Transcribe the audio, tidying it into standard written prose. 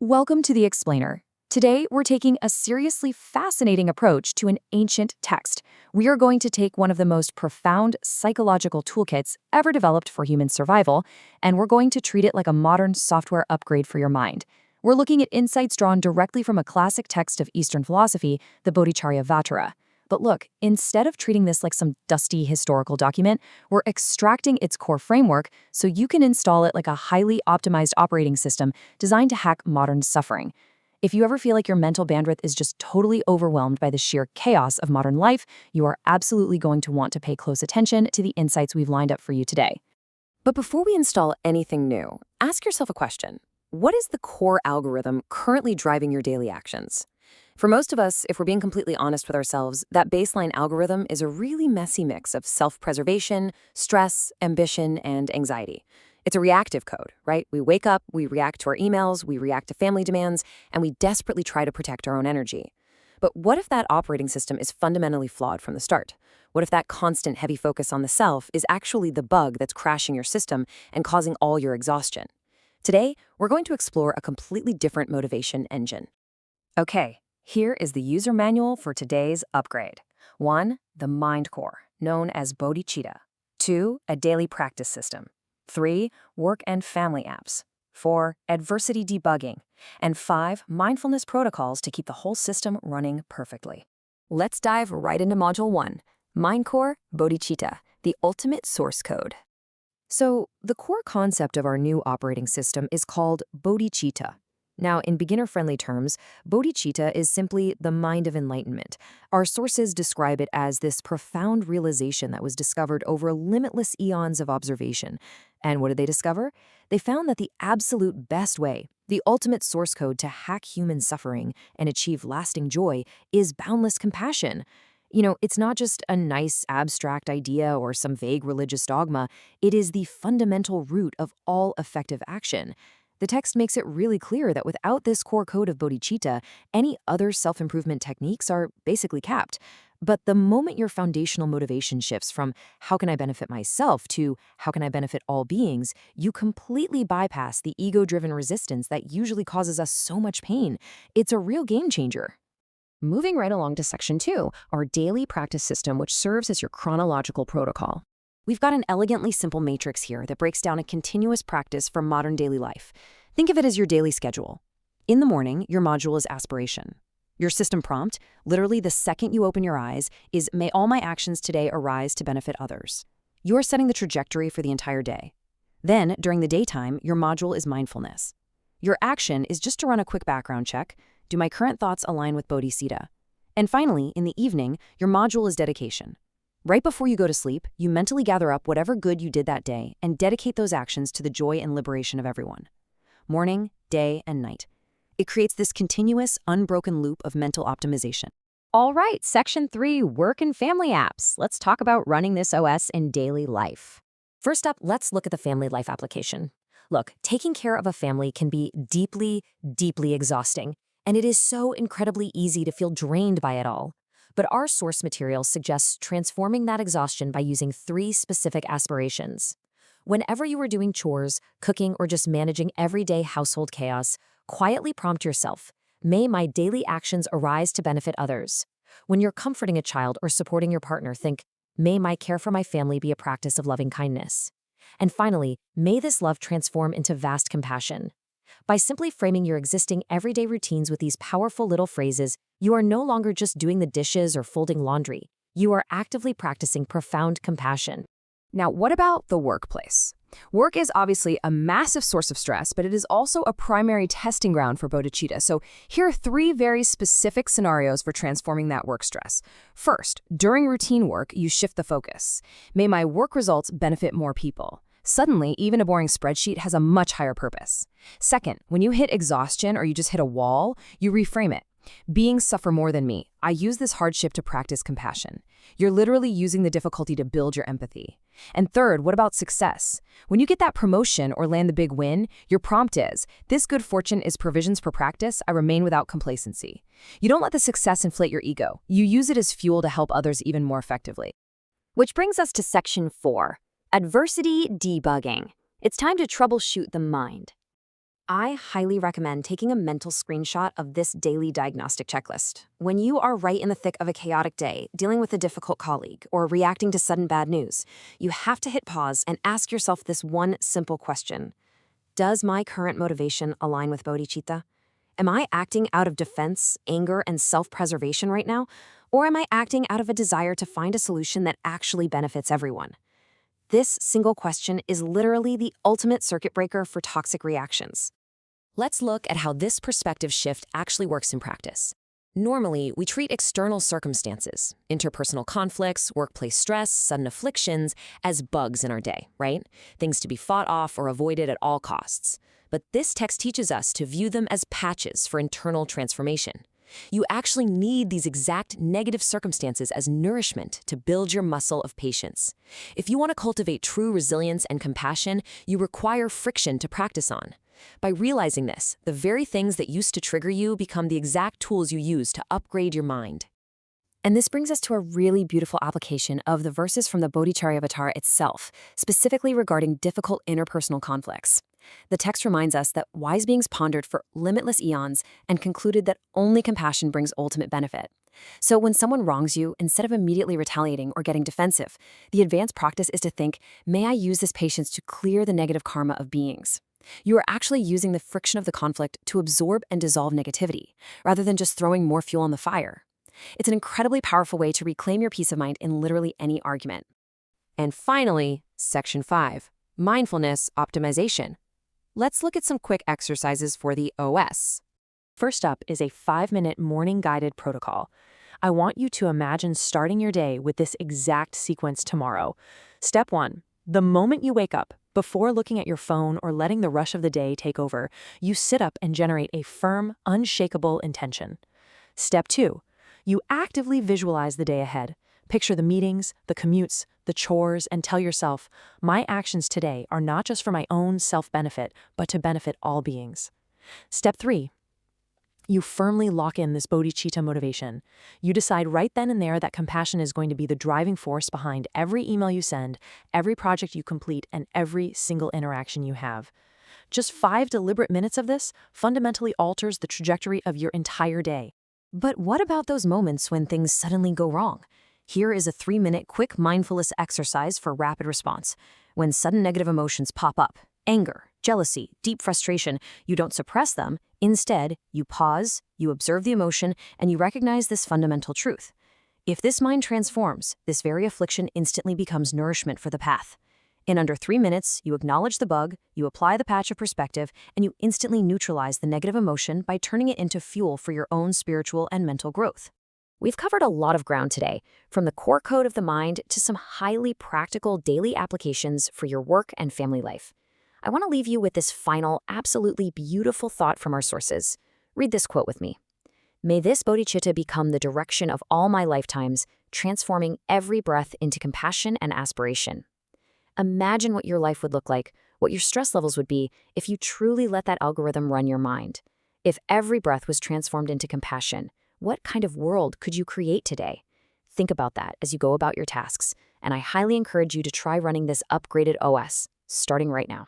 Welcome to the Explainer. Today, we're taking a seriously fascinating approach to an ancient text. We are going to take one of the most profound psychological toolkits ever developed for human survival, and we're going to treat it like a modern software upgrade for your mind. We're looking at insights drawn directly from a classic text of Eastern philosophy, the Bodhicharyavatara. But look, instead of treating this like some dusty historical document, we're extracting its core framework so you can install it like a highly optimized operating system designed to hack modern suffering. If you ever feel like your mental bandwidth is just totally overwhelmed by the sheer chaos of modern life, you are absolutely going to want to pay close attention to the insights we've lined up for you today. But before we install anything new, ask yourself a question. What is the core algorithm currently driving your daily actions? For most of us, if we're being completely honest with ourselves, that baseline algorithm is a really messy mix of self-preservation, stress, ambition, and anxiety. It's a reactive code, right? We wake up, we react to our emails, we react to family demands, and we desperately try to protect our own energy. But what if that operating system is fundamentally flawed from the start? What if that constant heavy focus on the self is actually the bug that's crashing your system and causing all your exhaustion? Today, we're going to explore a completely different motivation engine. Okay. Here is the user manual for today's upgrade. 1. The MindCore, known as Bodhicitta. 2. A daily practice system. 3. Work and family apps. 4. Adversity debugging. And 5. Mindfulness protocols to keep the whole system running perfectly. Let's dive right into Module 1, MindCore Bodhicitta, the ultimate source code. So, the core concept of our new operating system is called Bodhicitta. Now, in beginner-friendly terms, bodhicitta is simply the mind of enlightenment. Our sources describe it as this profound realization that was discovered over limitless eons of observation. And what did they discover? They found that the absolute best way, the ultimate source code to hack human suffering and achieve lasting joy, is boundless compassion. You know, it's not just a nice abstract idea or some vague religious dogma. It is the fundamental root of all effective action. The text makes it really clear that without this core code of bodhicitta, any other self-improvement techniques are basically capped. But the moment your foundational motivation shifts from how can I benefit myself to how can I benefit all beings, you completely bypass the ego-driven resistance that usually causes us so much pain. It's a real game changer. Moving right along to Section 2, our daily practice system, which serves as your chronological protocol. We've got an elegantly simple matrix here that breaks down a continuous practice for modern daily life. Think of it as your daily schedule. In the morning, your module is aspiration. Your system prompt, literally the second you open your eyes, is may all my actions today arise to benefit others. You're setting the trajectory for the entire day. Then, during the daytime, your module is mindfulness. Your action is just to run a quick background check. Do my current thoughts align with Bodhicitta? And finally, in the evening, your module is dedication. Right before you go to sleep, you mentally gather up whatever good you did that day and dedicate those actions to the joy and liberation of everyone. Morning, day, and night. It creates this continuous, unbroken loop of mental optimization. All right, Section 3, Work and Family Apps. Let's talk about running this OS in daily life. First up, let's look at the family life application. Look, taking care of a family can be deeply, deeply exhausting, and it is so incredibly easy to feel drained by it all. But our source material suggests transforming that exhaustion by using 3 specific aspirations. Whenever you are doing chores, cooking, or just managing everyday household chaos, quietly prompt yourself, may my daily actions arise to benefit others. When you're comforting a child or supporting your partner, think, may my care for my family be a practice of loving kindness. And finally, may this love transform into vast compassion. By simply framing your existing everyday routines with these powerful little phrases, you are no longer just doing the dishes or folding laundry. You are actively practicing profound compassion. Now, what about the workplace? Work is obviously a massive source of stress, but it is also a primary testing ground for bodhicitta. So here are 3 very specific scenarios for transforming that work stress. First, during routine work, you shift the focus. May my work results benefit more people. Suddenly, even a boring spreadsheet has a much higher purpose. Second, when you hit exhaustion or you just hit a wall, you reframe it. Beings suffer more than me. I use this hardship to practice compassion. You're literally using the difficulty to build your empathy. And third, what about success? When you get that promotion or land the big win, your prompt is, this good fortune is provisions for practice, I remain without complacency. You don't let the success inflate your ego. You use it as fuel to help others even more effectively. Which brings us to Section 4, Adversity Debugging. It's time to troubleshoot the mind. I highly recommend taking a mental screenshot of this daily diagnostic checklist. When you are right in the thick of a chaotic day, dealing with a difficult colleague, or reacting to sudden bad news, you have to hit pause and ask yourself this one simple question. Does my current motivation align with bodhicitta? Am I acting out of defense, anger, and self-preservation right now? Or am I acting out of a desire to find a solution that actually benefits everyone? This single question is literally the ultimate circuit breaker for toxic reactions. Let's look at how this perspective shift actually works in practice. Normally, we treat external circumstances, interpersonal conflicts, workplace stress, sudden afflictions, as bugs in our day, right? Things to be fought off or avoided at all costs. But this text teaches us to view them as patches for internal transformation. You actually need these exact negative circumstances as nourishment to build your muscle of patience. If you want to cultivate true resilience and compassion, you require friction to practice on. By realizing this, the very things that used to trigger you become the exact tools you use to upgrade your mind. And this brings us to a really beautiful application of the verses from the Bodhicharyavatara itself, specifically regarding difficult interpersonal conflicts. The text reminds us that wise beings pondered for limitless eons and concluded that only compassion brings ultimate benefit. So when someone wrongs you, instead of immediately retaliating or getting defensive, the advanced practice is to think, may I use this patience to clear the negative karma of beings? You are actually using the friction of the conflict to absorb and dissolve negativity, rather than just throwing more fuel on the fire. It's an incredibly powerful way to reclaim your peace of mind in literally any argument. And finally, Section 5, Mindfulness Optimization. Let's look at some quick exercises for the OS. First up is a 5-minute morning guided protocol. I want you to imagine starting your day with this exact sequence tomorrow. Step 1. The moment you wake up, before looking at your phone or letting the rush of the day take over, you sit up and generate a firm, unshakable intention. Step 2. You actively visualize the day ahead. Picture the meetings, the commutes, the chores, and tell yourself, my actions today are not just for my own self-benefit, but to benefit all beings. Step 3. You firmly lock in this bodhicitta motivation. You decide right then and there that compassion is going to be the driving force behind every email you send, every project you complete, and every single interaction you have. Just 5 deliberate minutes of this fundamentally alters the trajectory of your entire day. But what about those moments when things suddenly go wrong? Here is a 3-minute quick mindfulness exercise for rapid response. When sudden negative emotions pop up, anger, jealousy, deep frustration, you don't suppress them. Instead, you pause, you observe the emotion, and you recognize this fundamental truth. If this mind transforms, this very affliction instantly becomes nourishment for the path. In under 3 minutes, you acknowledge the bug, you apply the patch of perspective, and you instantly neutralize the negative emotion by turning it into fuel for your own spiritual and mental growth. We've covered a lot of ground today, from the core code of the mind to some highly practical daily applications for your work and family life. I want to leave you with this final, absolutely beautiful thought from our sources. Read this quote with me. May this bodhicitta become the direction of all my lifetimes, transforming every breath into compassion and aspiration. Imagine what your life would look like, what your stress levels would be if you truly let that algorithm run your mind. If every breath was transformed into compassion, what kind of world could you create today? Think about that as you go about your tasks, and I highly encourage you to try running this upgraded OS, starting right now.